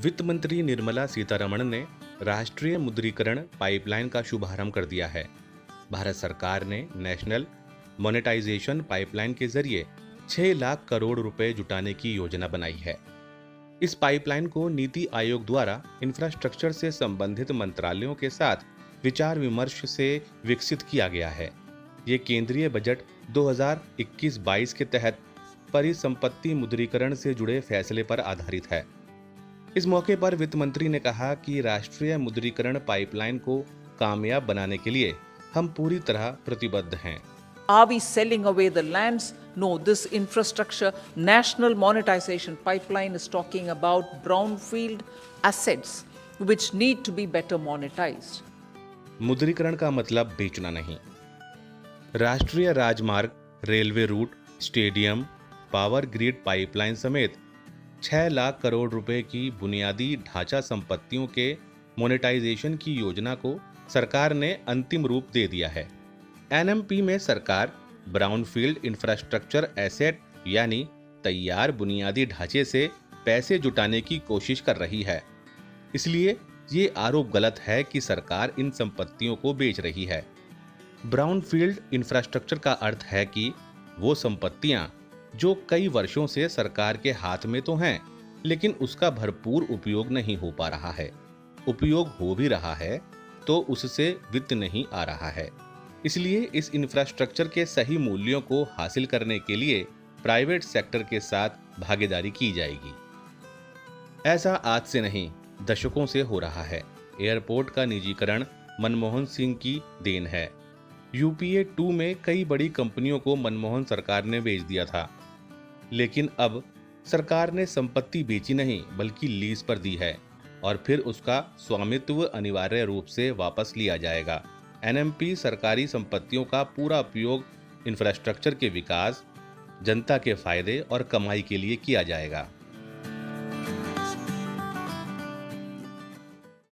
वित्त मंत्री निर्मला सीतारमण ने राष्ट्रीय मुद्रीकरण पाइपलाइन का शुभारंभ कर दिया है। भारत सरकार ने नेशनल मोनेटाइजेशन पाइपलाइन के जरिए 6 लाख करोड़ रुपए जुटाने की योजना बनाई है। इस पाइपलाइन को नीति आयोग द्वारा इंफ्रास्ट्रक्चर से संबंधित मंत्रालयों के साथ विचार विमर्श से विकसित किया गया है। ये केंद्रीय बजट 2021-22 के तहत परिसंपत्ति मुद्रीकरण से जुड़े फैसले पर आधारित है। इस मौके पर वित्त मंत्री ने कहा कि राष्ट्रीय मुद्रीकरण पाइपलाइन को कामयाब बनाने के लिए हम पूरी तरह प्रतिबद्ध हैं। Are we selling away the lands? No, this infrastructure national monetization pipeline is talking about brownfield assets which need to be better monetized. मुद्रीकरण का मतलब बेचना नहीं। राष्ट्रीय राजमार्ग, railway route, stadium, power grid pipeline समेत 6 लाख करोड़ रुपए की बुनियादी ढांचा संपत्तियों के मोनेटाइजेशन की योजना को सरकार ने अंतिम रूप दे दिया है। एनएमपी में सरकार ब्राउनफील्ड इंफ्रास्ट्रक्चर एसेट यानी तैयार बुनियादी ढांचे से पैसे जुटाने की कोशिश कर रही है। इसलिए ये आरोप गलत है कि सरकार इन संपत्तियों को बेच रही है। ब्राउनफील्ड इंफ्रास्ट्रक्चर का अर्थ है कि वो संपत्तियां जो कई वर्षों से सरकार के हाथ में तो हैं, लेकिन उसका भरपूर उपयोग नहीं हो पा रहा है। उपयोग हो भी रहा है तो उससे वित्त नहीं आ रहा है। इसलिए इस इंफ्रास्ट्रक्चर के सही मूल्यों को हासिल करने के लिए प्राइवेट सेक्टर के साथ भागीदारी की जाएगी। ऐसा आज से नहीं, दशकों से हो रहा है। एयरपोर्ट का निजीकरण मनमोहन सिंह की देन है। यूपीए 2 में कई बड़ी कंपनियों को मनमोहन सरकार ने बेच दिया था, लेकिन अब सरकार ने संपत्ति बेची नहीं बल्कि लीज पर दी है और फिर उसका स्वामित्व अनिवार्य रूप से वापस लिया जाएगा। एनएमपी सरकारी संपत्तियों का पूरा उपयोग इंफ्रास्ट्रक्चर के विकास, जनता के फायदे और कमाई के लिए किया जाएगा।